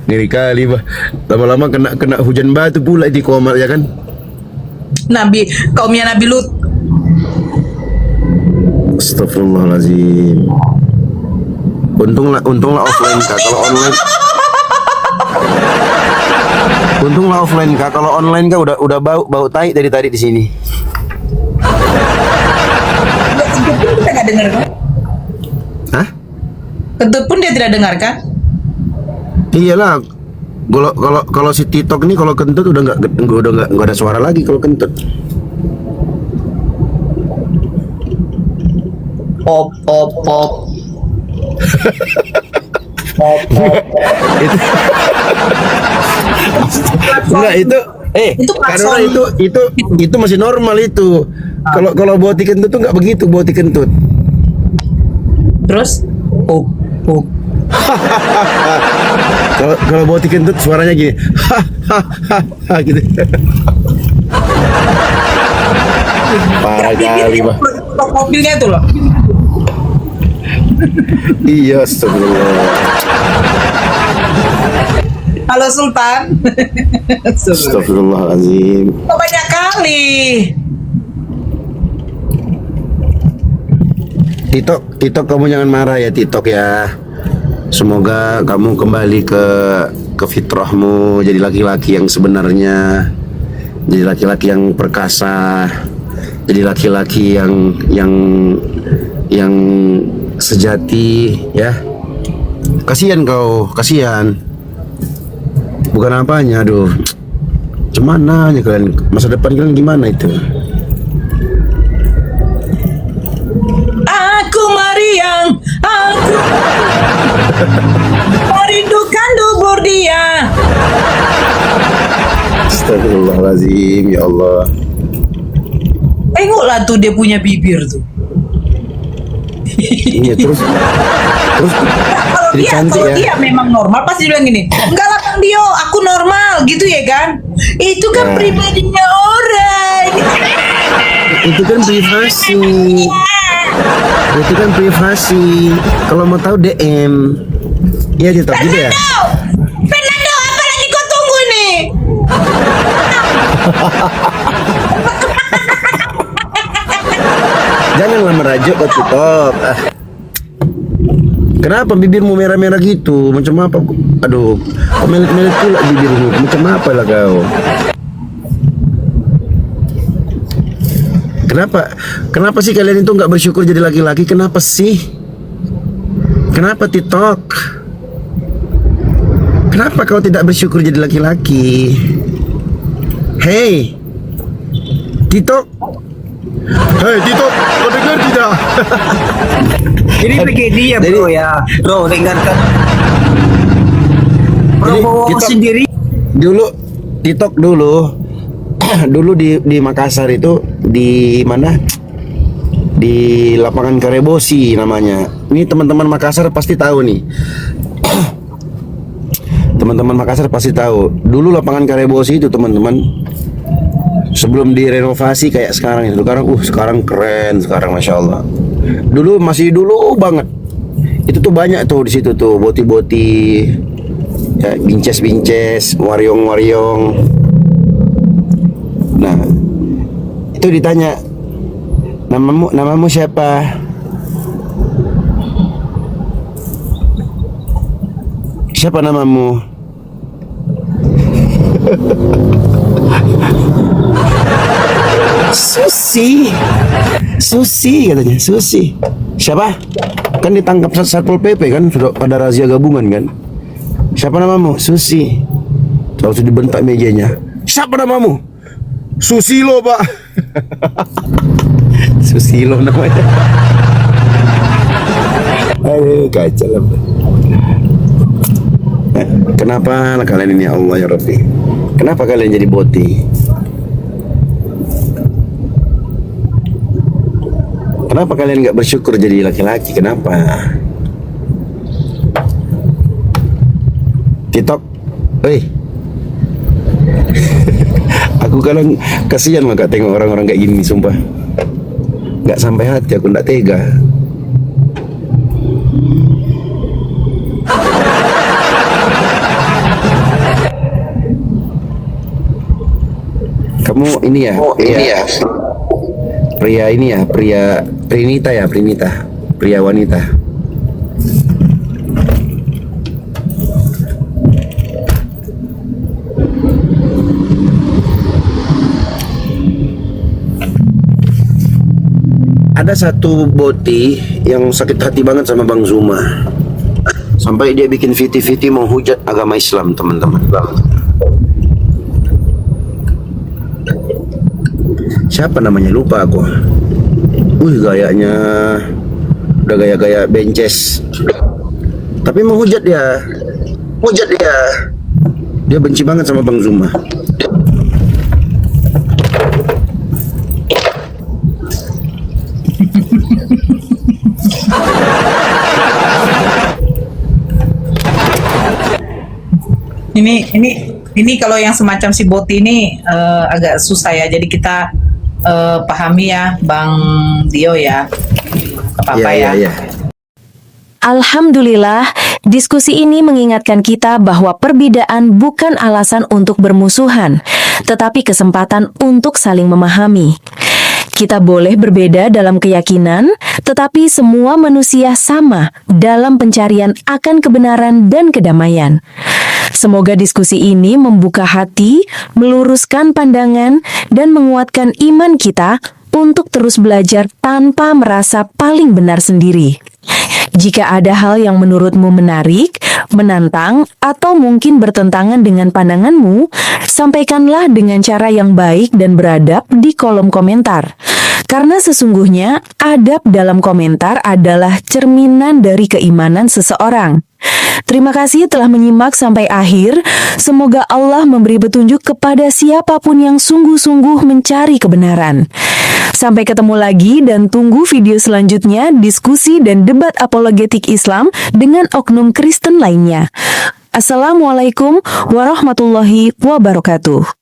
ngeri kali bah. Lama-lama kena hujan batu pula di komal ya kan? Kaumnya Nabi Lut. Astagfirullahalazim. Untunglah offline Kak. Kalau online Untunglah offline Kak. Kalau online Kak udah bau tai dari tadi di sini. Kentut pun kita nggak dengar kan? Hah? Kentut pun dia tidak dengar kan? Iyalah. Kalau si TikTok ini kalau kentut udah nggak ada suara lagi kalau kentut. Pop. Enggak itu Itu karena klakson. itu masih normal itu. Kalau boti kentut tuh nggak begitu boti kentut. Terus pop. Kalau boti kentut suaranya gini. Gitu. Parah kali bah. Pop mobilnya itu loh. Iya, astagfirullah. Halo Sultan. Astagfirullahaladzim. Kok banyak kali. TikTok kamu jangan marah ya TikTok ya. Semoga kamu kembali ke fitrahmu, jadi laki-laki yang sebenarnya, jadi laki-laki yang perkasa, jadi laki-laki yang sejati ya. Kasihan kau, kasihan. Bukan apanya, aduh. Cemana aja kalian, masa depan kalian gimana itu? Aku meriang, aku merindukan dubur dia. Astagfirullahaladzim, ya Allah. Tengoklah tuh dia punya bibir tuh. Iya terus Kalau jadi cantik kalau ya. dia memang normal pasti bilang gini, enggak lah Bang Dio, aku normal gitu ya kan? Itu kan Ya. pribadinya orang. Itu kan privasi. Itu kan privasi. Kalau mau tahu DM. Iya TikTok gitu ya. Fernando, apa lagi kau tunggu nih? Janganlah merajuk ke TikTok. Kenapa bibirmu merah-merah gitu? Macam apa? Aduh, kok melet-melet pula bibirmu. Macam apa lah kau? Kenapa sih kalian itu nggak bersyukur jadi laki-laki? Kenapa sih? Kenapa TikTok? Kenapa kau tidak bersyukur jadi laki-laki? Hey, TikTok. Hei TikTok, kau dengar tidak? Jadi begini ya bro ya. Bro, dengarkan. Bro, Jadi, bawa kita- sendiri. Dulu TikTok dulu di Makassar itu di mana? di lapangan Karebosi namanya. Ini teman-teman Makassar pasti tahu nih. Teman-teman Makassar pasti tahu. Dulu lapangan Karebosi itu teman-teman, sebelum direnovasi kayak sekarang itu. Sekarang keren, sekarang masya Allah. Dulu masih dulu banget. Itu tuh banyak tuh di situ tuh boti-boti, ya, binces-binces, wariong-wariong. Nah, itu ditanya, namamu siapa? Siapa namamu? Susi katanya, Susi. Siapa? Kan ditangkap Satpol PP kan, sudah pada razia gabungan kan. Siapa namamu? Susi. Langsung dibentak mejanya. Siapa namamu? Susilo, Pak. Susilo namanya. Aduh, kacau lah. Kenapa kalian ini, ya Allah ya Rabbi? Kenapa kalian jadi boti? Kenapa kalian nggak bersyukur jadi laki-laki? Kenapa? TikTok, aku kadang kasihan maka tengok orang-orang kayak gini, sumpah. Nggak sampai hati, aku nggak tega. Kamu ini ya, pria ini ya, pria wanita. Ada satu boti yang sakit hati banget sama Bang Zuma, sampai dia bikin viti-viti menghujat agama Islam, teman-teman. Siapa namanya, lupa aku. Gayanya udah gaya-gaya bences, tapi menghujat dia. Dia benci banget sama Bang Zuma. Ini kalau yang semacam si boti ini agak susah ya. Jadi kita pahami ya, Bang Dio ya. Apa-apa ya. Alhamdulillah, diskusi ini mengingatkan kita bahwa perbedaan bukan alasan untuk bermusuhan, tetapi kesempatan untuk saling memahami. Kita boleh berbeda dalam keyakinan, tetapi semua manusia sama dalam pencarian akan kebenaran dan kedamaian. Semoga diskusi ini membuka hati, meluruskan pandangan, dan menguatkan iman kita untuk terus belajar tanpa merasa paling benar sendiri. Jika ada hal yang menurutmu menarik, menantang, atau mungkin bertentangan dengan pandanganmu, sampaikanlah dengan cara yang baik dan beradab di kolom komentar. Karena sesungguhnya, adab dalam komentar adalah cerminan dari keimanan seseorang. Terima kasih telah menyimak sampai akhir. Semoga Allah memberi petunjuk kepada siapapun yang sungguh-sungguh mencari kebenaran. Sampai ketemu lagi dan tunggu video selanjutnya diskusi dan debat apologetik Islam dengan oknum Kristen lainnya. Assalamualaikum warahmatullahi wabarakatuh.